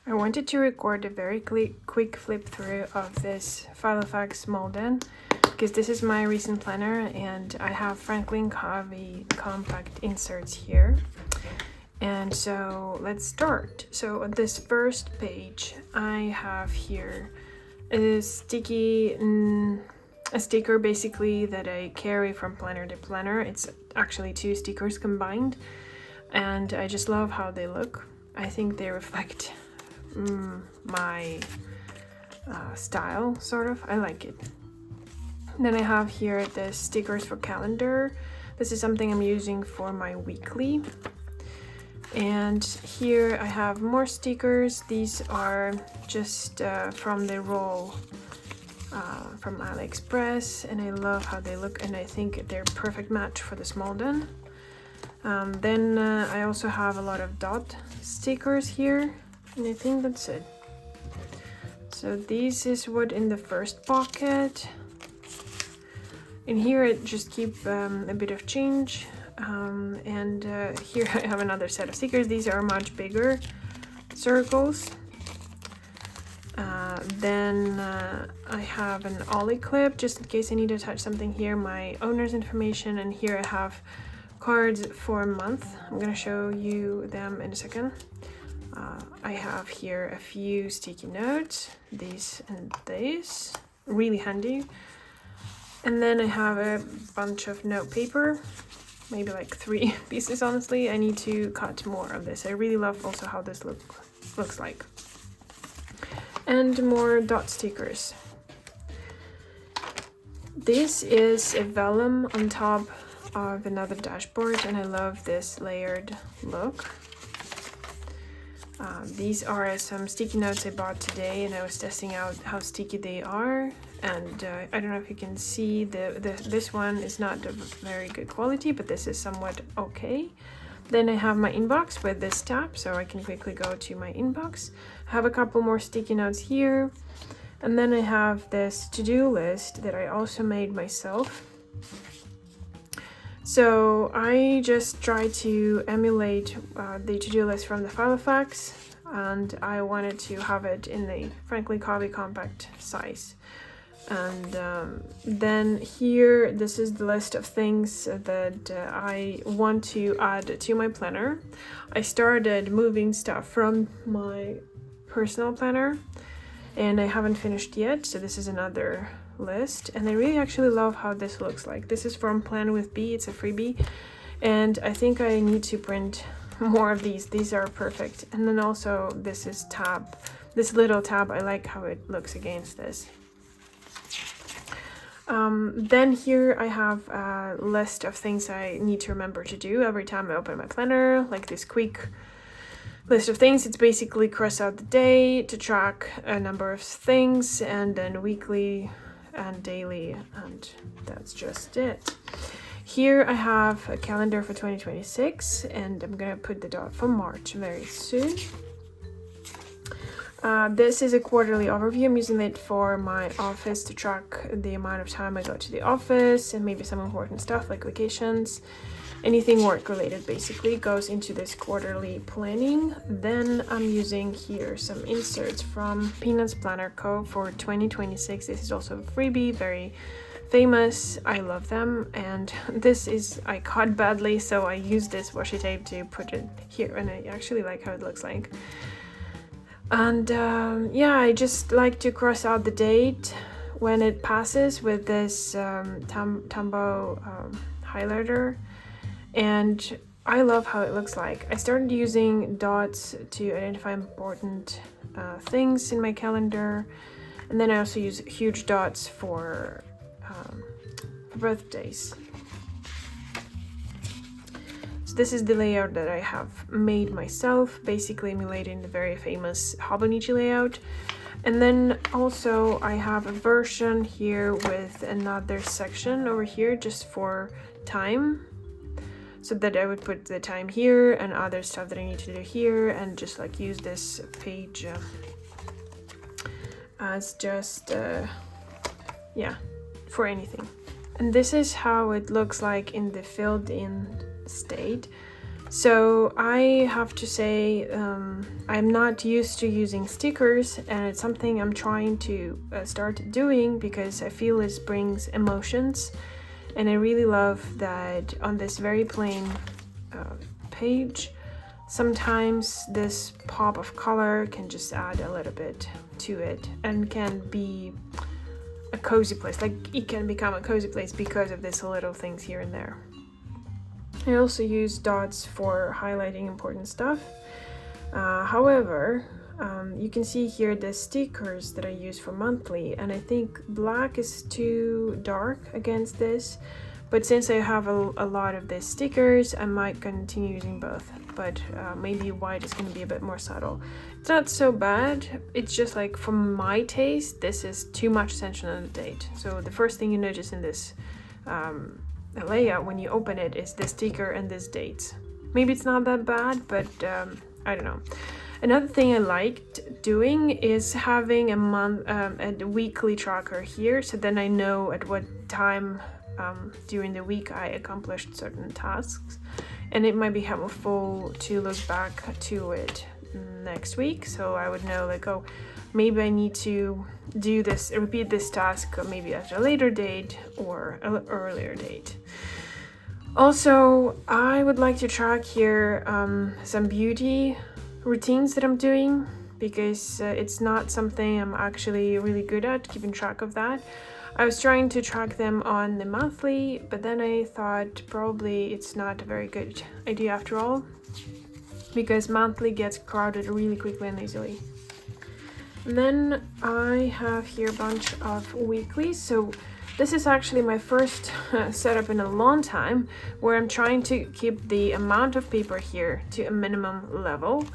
I wanted to record a very quick flip through of this Filofax Malden because this is my recent planner and I have Franklin Covey compact inserts here. And so let's start. So on this first page I have here a sticker basically that I carry from planner to planner. It's actually 2 stickers combined and I just love how they look. I think they reflect my style, sort of. I like it. Then I have here the stickers for calendar. This is something I'm using for my weekly. And here I have more stickers. These are just from the roll from AliExpress, and I love how they look, and I think they're a perfect match for this Malden. Then I also have a lot of dot stickers here, and I think that's it. So this is what in the first pocket. In here I just keep a bit of change, and here I have another set of stickers. These are much bigger circles. Then I have an ollie clip just in case I need to attach something here, my owner's information, and here I have cards for a month. I'm gonna show you them in a second. I have here a few sticky notes, these and these, really handy. And then I have a bunch of note paper, maybe like 3 pieces honestly. I need to cut more of this. I really love also how this looks like. And more dot stickers. This is a vellum on top of another dashboard, and I love this layered look. These are some sticky notes I bought today, and I was testing out how sticky they are. And I don't know if you can see this one is not of very good quality, but this is somewhat okay. Then I have my inbox with this tab, so I can quickly go to my inbox. I have a couple more sticky notes here. And then I have this to-do list that I also made myself. So I just try to emulate the to-do list from the Filofax, and I wanted to have it in the Franklin Covey compact size. And then here, this is the list of things that I want to add to my planner. I started moving stuff from my personal planner and I haven't finished yet, so this is another list. And I really actually love how this looks like. This is from Plan with B, it's a freebie, and I think I need to print more of these are perfect. And then also this little tab, I like how it looks against this. Then here I have a list of things I need to remember to do every time I open my planner, like this quick list of things. It's basically cross out the day to track a number of things, and then weekly and daily, and that's just it. Here I have a calendar for 2026, and I'm gonna put the dot for March very soon. This is a quarterly overview. I'm using it for my office to track the amount of time I go to the office and maybe some important stuff like vacations. Anything work related basically goes into this quarterly planning. Then I'm using here some inserts from Peanuts Planner Co. for 2026. This is also a freebie, very famous. I love them, and I cut badly, so I used this washi tape to put it here, and I actually like how it looks like. And yeah, I just like to cross out the date when it passes with this Tambo highlighter, and I love how it looks like. I started using dots to identify important things in my calendar, and then I also use huge dots for birthdays. So this is the layout that I have made myself, basically emulating the very famous Hobonichi layout. And then also I have a version here with another section over here just for time, so that I would put the time here and other stuff that I need to do here, and just like use this page as just yeah, for anything. And this is how it looks like in the filled in state. So I have to say I'm not used to using stickers, and it's something I'm trying to start doing because I feel it brings emotions, and I really love that on this very plain page sometimes this pop of color can just add a little bit to it and can be a cozy place. Like, it can become a cozy place because of these little things here and there. I also use dots for highlighting important stuff. However, you can see here the stickers that I use for monthly, and I think black is too dark against this, but since I have a lot of these stickers, I might continue using both, but maybe white is going to be a bit more subtle. It's not so bad, it's just like, for my taste, this is too much attention on the date. So the first thing you notice in this layout when you open it is this sticker and this date. Maybe it's not that bad, but I don't know. Another thing I liked doing is having a weekly tracker here, so then I know at what time during the week I accomplished certain tasks, and it might be helpful to look back to it next week, so I would know, like, oh, maybe I need to do this, repeat this task maybe at a later date or an earlier date. Also, I would like to track here some beauty routines that I'm doing, because it's not something I'm actually really good at, keeping track of that. I was trying to track them on the monthly, but then I thought probably it's not a very good idea after all, because monthly gets crowded really quickly and easily. Then I have here a bunch of weeklies. So this is actually my first setup in a long time, where I'm trying to keep the amount of paper here to a minimum level,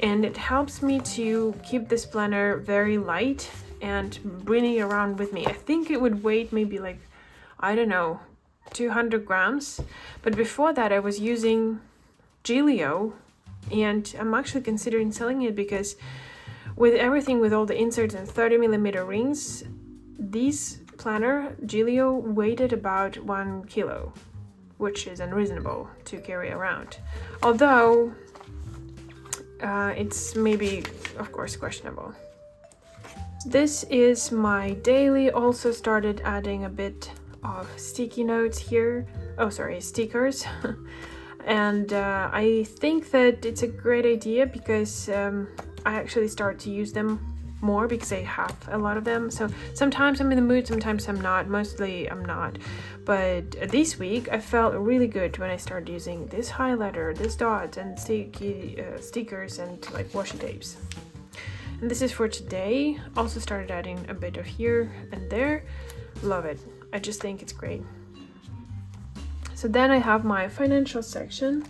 and it helps me to keep this planner very light and bringing it around with me. I think it would weigh maybe like, I don't know, 200 grams, but before that I was using Gilio, and I'm actually considering selling it because with everything, with all the inserts and 30mm rings, this planner Gilio weighed about 1 kilo, which is unreasonable to carry around. Although it's maybe, of course, questionable. This is my daily. Also started adding a bit of sticky notes here. Oh, sorry, stickers. And I think that it's a great idea because I actually start to use them more because I have a lot of them. So sometimes I'm in the mood, sometimes I'm not. Mostly I'm not. But this week I felt really good when I started using this highlighter, this dots, and sticky stickers and like washi tapes. And this is for today. Also started adding a bit of here and there. Love it. I just think it's great. So then I have my financial section.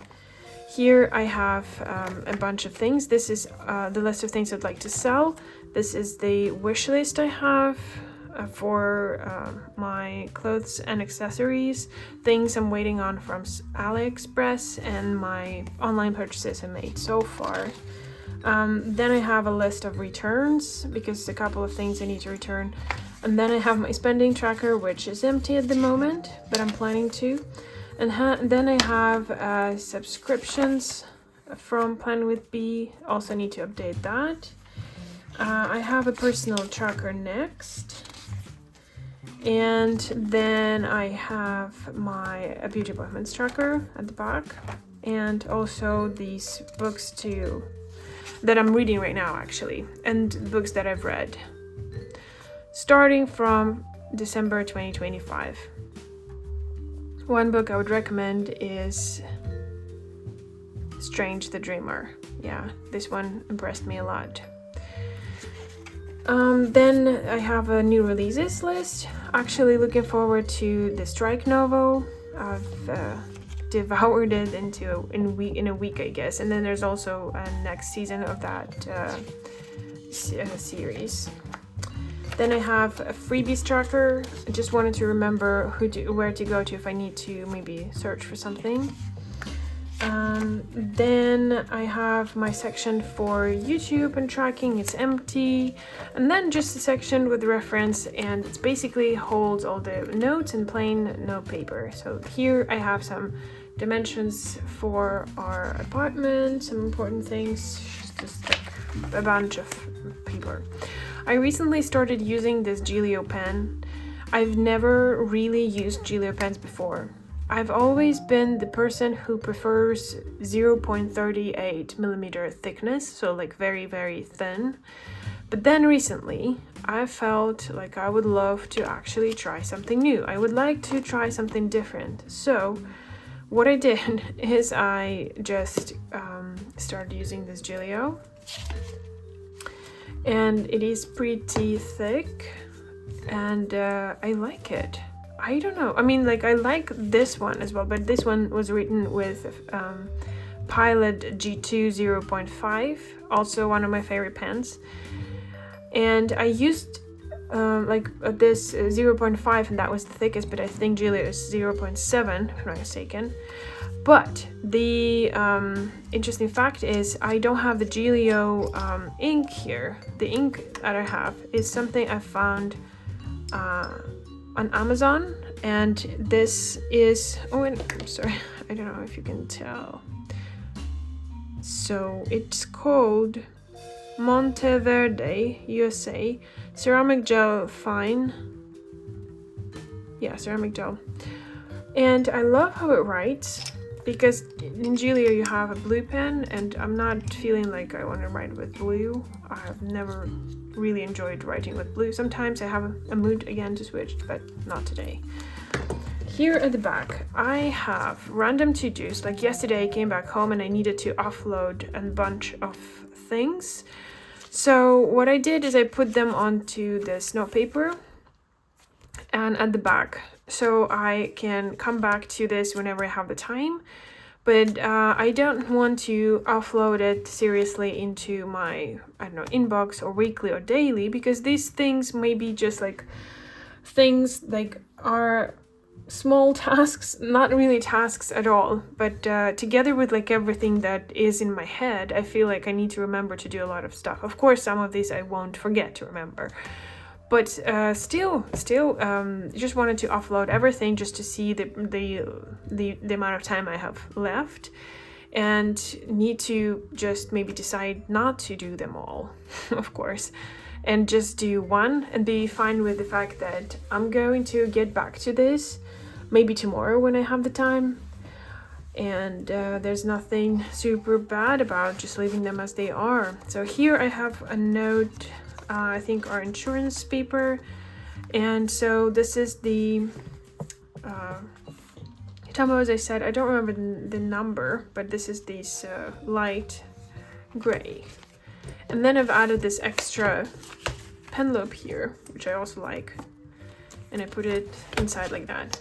Here I have a bunch of things. This is the list of things I'd like to sell. This is the wish list I have for my clothes and accessories, things I'm waiting on from AliExpress, and my online purchases I made so far. Then I have a list of returns because a couple of things I need to return. And then I have my spending tracker, which is empty at the moment, but I'm planning to. And then I have subscriptions from Plan with B. Also need to update that. I have a personal tracker next. And then I have my beauty appointments tracker at the back. And also these books too, that I'm reading right now actually. And books that I've read. Starting from December 2025. One book I would recommend is Strange the Dreamer. Yeah, this one impressed me a lot. Then I have a new releases list. Actually looking forward to the Strike novel. I've devoured it in a week, I guess. And then there's also a next season of that series. Then I have a freebies tracker. I just wanted to remember where to go to if I need to maybe search for something. Then I have my section for YouTube and tracking. It's empty. And then just a section with reference, and it basically holds all the notes in plain note paper. So here I have some dimensions for our apartment, some important things, just like a bunch of paper. I recently started using this Gelio pen. I've never really used Gelio pens before. I've always been the person who prefers 0.38 millimeter thickness, so like very, very thin. But then recently, I felt like I would love to actually try something new. I would like to try something different. So what I did is I just started using this Gelio. And it is pretty thick, and I like it. I don't know. I mean, like, I like this one as well, but this one was written with Pilot G2 0.5, also one of my favorite pens. And I used this 0.5, and that was the thickest, but I think Gelio is 0.7, if I'm not mistaken. But the interesting fact is I don't have the Gelio ink here. The ink that I have is something I found on Amazon, and this is, I'm sorry, I don't know if you can tell. So it's called Monteverde USA Ceramic Gel Fine. Yeah, ceramic gel. And I love how it writes, because in Gelio you have a blue pen, and I'm not feeling like I want to write with blue. I have never really enjoyed writing with blue. Sometimes I have a mood again to switch, but not today. Here at the back, I have random to-dos. Like yesterday I came back home and I needed to offload a bunch of things. So what I did is I put them onto this note paper and at the back, so I can come back to this whenever I have the time. But I don't want to offload it seriously into my, I don't know, inbox or weekly or daily, because these things may be just like things like are small tasks, not really tasks at all, but together with like everything that is in my head, I feel like I need to remember to do a lot of stuff. Of course, some of these I won't forget to remember. But still, just wanted to offload everything just to see the amount of time I have left, and need to just maybe decide not to do them all, of course, and just do one and be fine with the fact that I'm going to get back to this maybe tomorrow when I have the time. And there's nothing super bad about just leaving them as they are. So here I have a note. I think our insurance paper, and so this is the Tomo, as I said, I don't remember the number, but this is this light gray. And then I've added this extra pen loop here, which I also like, and I put it inside like that.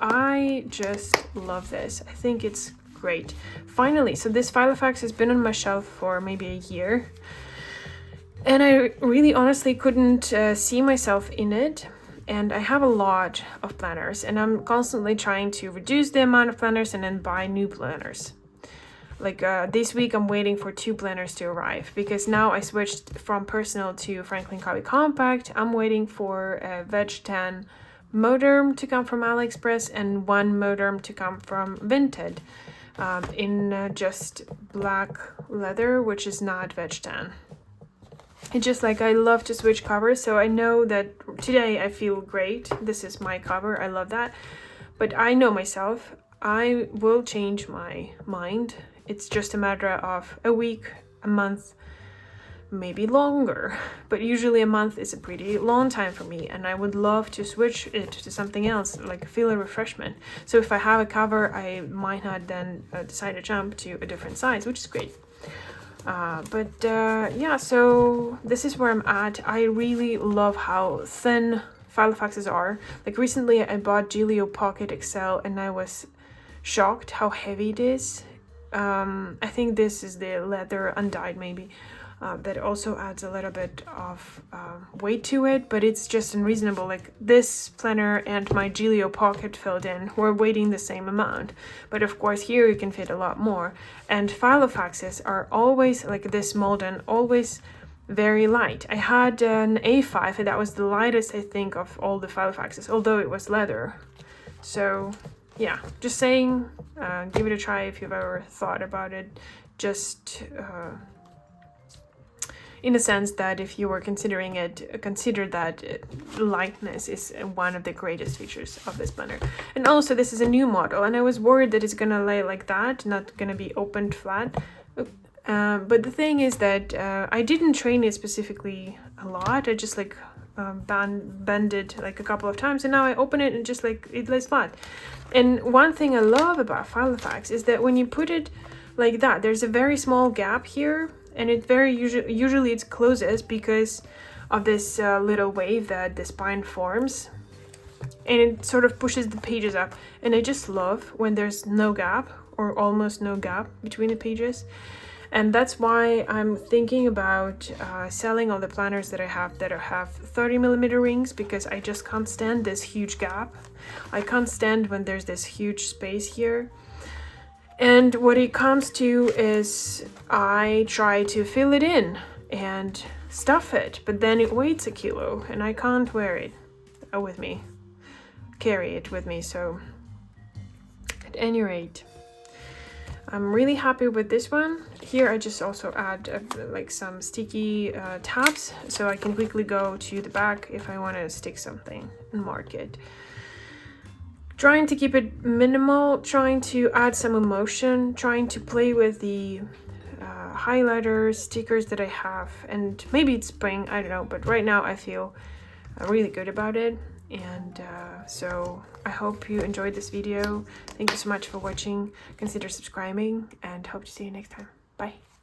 I just love this. I think it's great. Finally, so this Filofax has been on my shelf for maybe a year. And I really honestly couldn't see myself in it. And I have a lot of planners, and I'm constantly trying to reduce the amount of planners and then buy new planners. Like this week I'm waiting for 2 planners to arrive, because now I switched from personal to Franklin Covey Compact. I'm waiting for a Veg Tan Moderm to come from AliExpress and 1 Moderm to come from Vinted in just black leather, which is not Veg Tan. It's just like I love to switch covers, so I know that today I feel great. This is my cover, I love that. But I know myself, I will change my mind. It's just a matter of a week, a month, maybe longer. But usually a month is a pretty long time for me, and I would love to switch it to something else, like feel a refreshment. So if I have a cover, I might not then decide to jump to a different size, which is great. Yeah, so this is where I'm at. I really love how thin Filofaxes are. Like recently I bought Gelio Pocket XL and I was shocked how heavy it is. I think this is the leather undyed maybe. That also adds a little bit of weight to it, but it's just unreasonable. Like this planner and my Gelio Pocket filled in were weighing the same amount, but of course here you can fit a lot more. And Filofaxes are always, like this Malden, always very light. I had an A5 and that was the lightest I think of all the Filofaxes, although it was leather. So yeah, just saying, give it a try if you've ever thought about it. Just in the sense that if you were considering it, consider that lightness is one of the greatest features of this blender. And also this is a new model, and I was worried that it's gonna lay like that, not gonna be opened flat. But the thing is that I didn't train it specifically a lot. I just like bend it like a couple of times, and now I open it and just like it lays flat. And one thing I love about Filofax is that when you put it like that, there's a very small gap here, and it very usually it closes because of this little wave that the spine forms, and it sort of pushes the pages up. And I just love when there's no gap or almost no gap between the pages. And that's why I'm thinking about selling all the planners that I have 30mm rings, because I just can't stand this huge gap. I can't stand when there's this huge space here. And what it comes to is I try to fill it in and stuff it, but then it weighs a kilo and I can't wear it with me, carry it with me. So at any rate, I'm really happy with this one. Here I just also add like some sticky tabs, so I can quickly go to the back if I want to stick something and mark it. Trying to keep it minimal, trying to add some emotion, trying to play with the highlighters, stickers that I have, and maybe it's spring, I don't know, but right now I feel really good about it. And so I hope you enjoyed this video. Thank you so much for watching. Consider subscribing, and hope to see you next time. Bye.